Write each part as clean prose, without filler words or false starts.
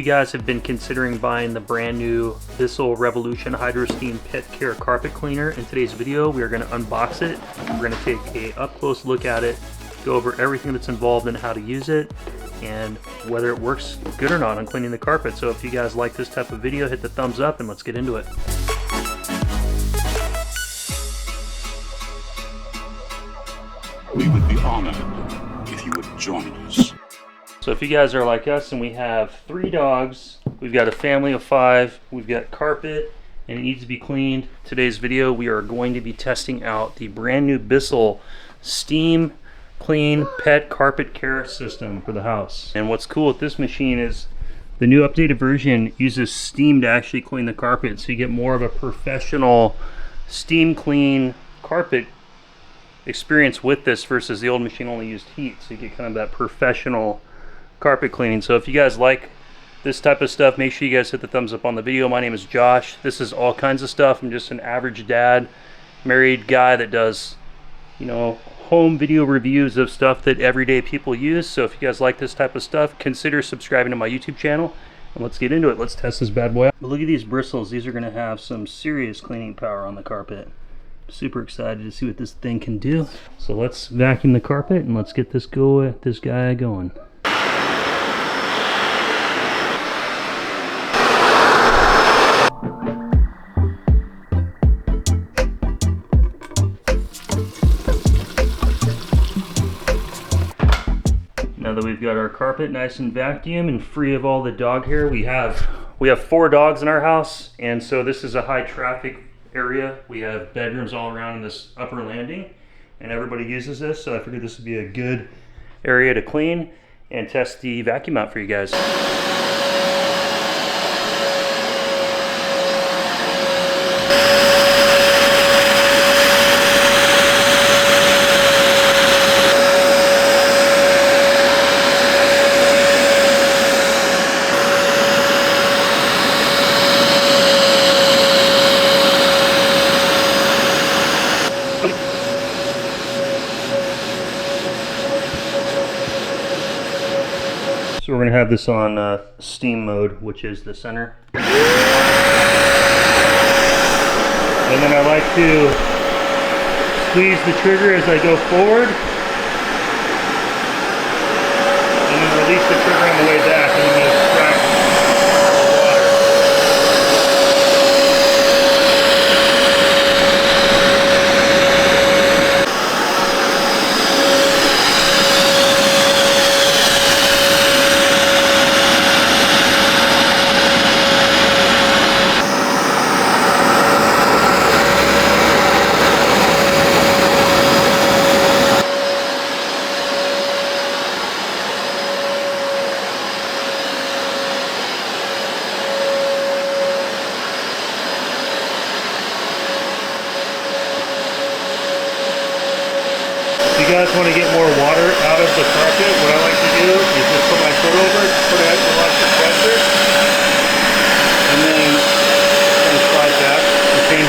guys have been considering buying the brand new Bissell Revolution HydroSteam Pet Care Carpet Cleaner, in today's video we are going to unbox it. We're going to take a up close look at it, go over everything that's involved and how to use it, and whether it works good or not on cleaning the carpet. So if you guys like this type of video, hit the thumbs up and let's get into it. We would be honored if you would join us. So if you guys are like us and we have 3 dogs, we've got a family of 5, we've got carpet, and it needs to be cleaned. Today's video we are going to be testing out the brand new Bissell Steam Clean Pet Carpet Care System for the house. And what's cool with this machine is the new updated version uses steam to actually clean the carpet, so you get more of a professional steam clean carpet experience with this versus the old machine only used heat, so you get kind of that professional carpet cleaning. So if you guys like this type of stuff, make sure you guys hit the thumbs up on the video. My name is Josh. This is all kinds of stuff. I'm just an average dad, married guy that does, you know, home video reviews of stuff that everyday people use. So if you guys like this type of stuff, consider subscribing to my YouTube channel, and let's get into it. Let's test this bad boy out. But look at these bristles. These are going to have some serious cleaning power on the carpet. Super excited to see what this thing can do. So let's vacuum the carpet and let's get this guy going. Now that we've got our carpet nice and vacuumed and free of all the dog hair, we have 4 dogs in our house, and so this is a high traffic area. We have bedrooms all around in this upper landing, and everybody uses this, so I figured this would be a good area to clean and test the vacuum out for you guys. So we're going to have this on steam mode, which is the center. And then I like to squeeze the trigger as I go forward, and then release the trigger on the way back, and I'm going to extract the water. If you guys want to get more water out of the carpet, what I like to do is just put my foot over it, put it out to watch the pressure, and then kind of slide back at the same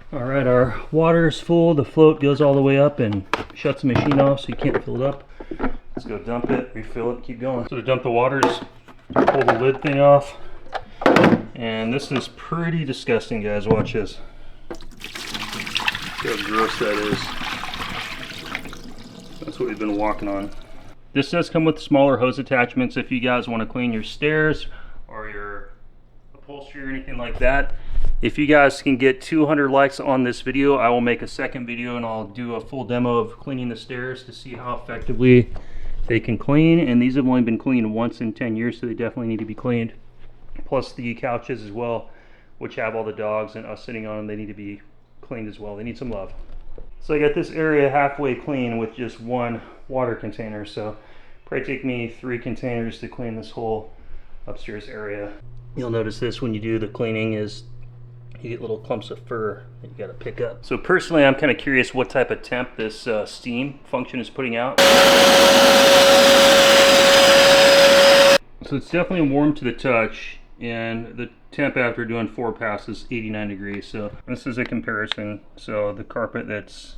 time. Alright, our water is full. The float goes all the way up and shuts the machine off so you can't fill it up. Let's go dump it, refill it, keep going. So to dump the water, just pull the lid thing off. And this is pretty disgusting, guys. Watch this. See how gross that is. That's what we've been walking on. This does come with smaller hose attachments if you guys want to clean your stairs or your upholstery or anything like that. If you guys can get 200 likes on this video, I will make a second video and I'll do a full demo of cleaning the stairs to see how effectively they can clean. And these have only been cleaned once in 10 years, so they definitely need to be cleaned. Plus the couches as well, which have all the dogs and us sitting on them, they need to be cleaned as well. They need some love. So I got this area halfway clean with just 1 water container, so probably take me 3 containers to clean this whole upstairs area. You'll notice this when you do the cleaning is you get little clumps of fur that you got to pick up. So personally, I'm kind of curious what type of temp this steam function is putting out. So it's definitely warm to the touch, and the temp after doing 4 passes is 89 degrees. So this is a comparison. So the carpet that's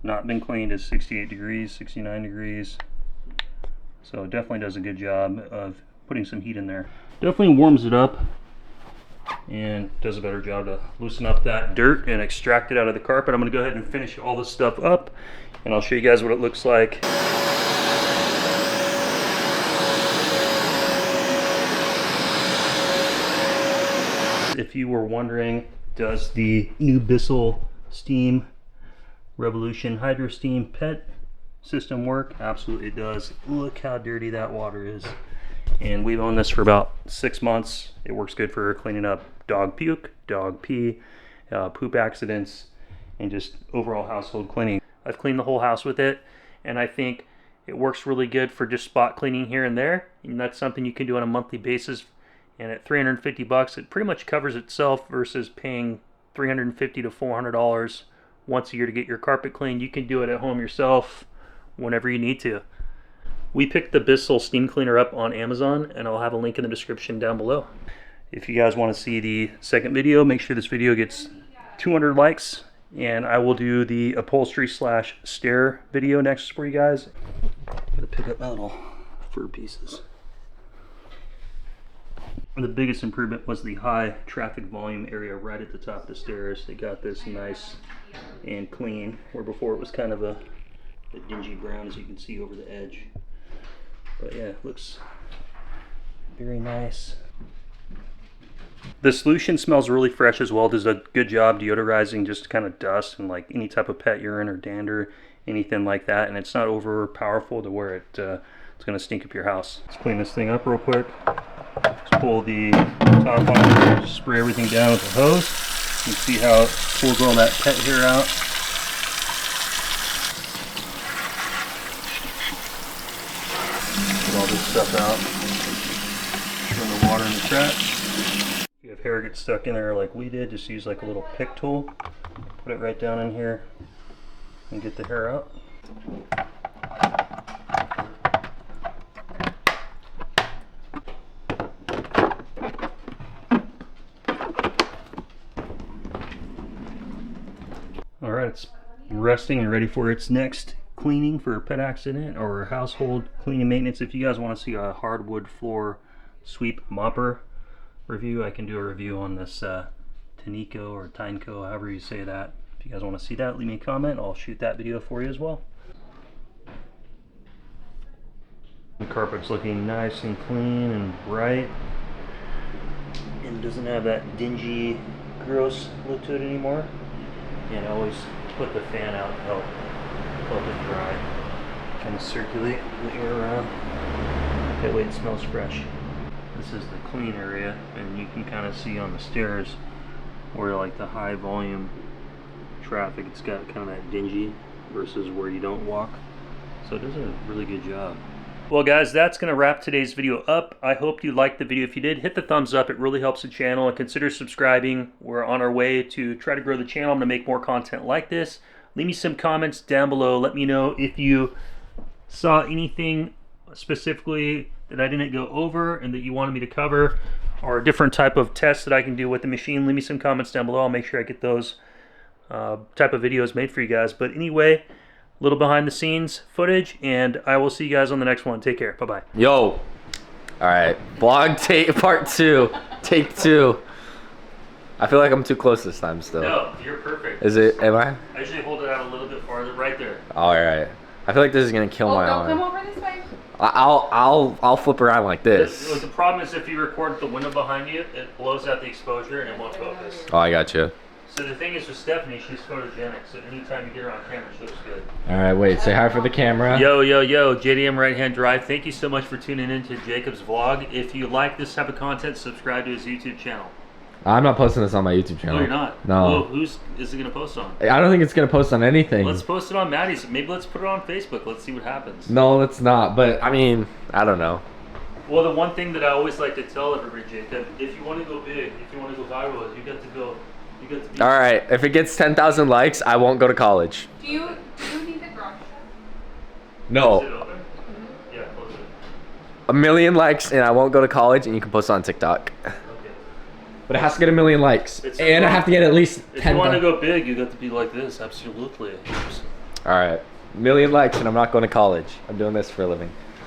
not been cleaned is 68 degrees, 69 degrees. So it definitely does a good job of putting some heat in there. Definitely warms it up and does a better job to loosen up that dirt and extract it out of the carpet. I'm gonna go ahead and finish all this stuff up and I'll show you guys what it looks like. If you were wondering, does the new Bissell Revolution HydroSteam pet system work? Absolutely it does. Look how dirty that water is. And we've owned this for about 6 months. It works good for cleaning up dog puke, dog pee, poop accidents, and just overall household cleaning. I've cleaned the whole house with it, and I think it works really good for just spot cleaning here and there. And that's something you can do on a monthly basis. And at $350, it pretty much covers itself versus paying $350 to $400 once a year to get your carpet cleaned. You can do it at home yourself whenever you need to. We picked the Bissell steam cleaner up on Amazon, and I'll have a link in the description down below. If you guys want to see the second video, make sure this video gets 200 likes, and I will do the upholstery / stair video next for you guys. I'm gonna pick up my little fur pieces. The biggest improvement was the high traffic volume area right at the top of the stairs. They got this nice and clean, where before it was kind of a dingy brown, as you can see over the edge. But yeah, it looks very nice. The solution smells really fresh as well. Does a good job deodorizing just kind of dust and like any type of pet urine or dander, anything like that. And it's not over powerful to where it's going to stink up your house. Let's clean this thing up real quick. Just pull the top off, just spray everything down with the hose. You can see how it pulls all that pet hair out. Get all this stuff out. Trim the water in the trash. If you have hair get stuck in there like we did, just use like a little pick tool. Put it right down in here and get the hair out. Alright, it's resting and ready for its next cleaning for a pet accident or household cleaning maintenance. If you guys want to see a hardwood floor sweep mopper review, I can do a review on this Tanico or Tyneco, however you say that. If you guys want to see that, leave me a comment. I'll shoot that video for you as well. The carpet's looking nice and clean and bright. And doesn't have that dingy, gross look to it anymore. And I always put the fan out to help it dry. Kind of circulate the air around. That way it smells fresh. This is the clean area, and you can kind of see on the stairs where like the high volume traffic, it's got kind of that dingy versus where you don't walk. So it does a really good job. Well guys, that's going to wrap today's video up. I hope you liked the video. If you did, hit the thumbs up. It really helps the channel, and consider subscribing. We're on our way to try to grow the channel. I'm going to make more content like this. Leave me some comments down below. Let me know if you saw anything specifically that I didn't go over and that you wanted me to cover, or a different type of test that I can do with the machine. Leave me some comments down below. I'll make sure I get those type of videos made for you guys. But anyway, little behind the scenes footage, and I will see you guys on the next one. Take care. Bye bye. Yo, all right, vlog tape part 2, take 2. I feel like I'm too close this time still. No, you're perfect. Is it? Am I? I usually hold it out a little bit farther, right there. All right. I feel like this is gonna kill my arm. Don't come over this way. I'll flip around like this. The problem is if you record the window behind you, it blows out the exposure and it won't focus. Oh, I got you. So the thing is with Stephanie, she's photogenic, so anytime you get her on camera, she looks good. All right, wait, say hi for the camera. Yo, yo, yo, JDM Right Hand Drive. Thank you so much for tuning in to Jacob's vlog. If you like this type of content, subscribe to his YouTube channel. I'm not posting this on my YouTube channel. No, you're not? No. Well, who's is it going to post on? I don't think it's going to post on anything. Let's post it on Maddie's. Maybe let's put it on Facebook. Let's see what happens. No, it's not, but I mean, I don't know. Well, the one thing that I always like to tell everybody, Jacob, if you want to go big, if you want to go viral, you got to go. All right, if it gets 10,000 likes, I won't go to college. Do you need the garage? No. Is it open? Yeah, close it. 1 million likes and I won't go to college, and you can post it on TikTok. Okay. But it has to get 1 million likes. It's and I have to get at least 10,000. If you want to go big, you got to be like this, absolutely. All right. 1,000,000 likes and I'm not going to college. I'm doing this for a living.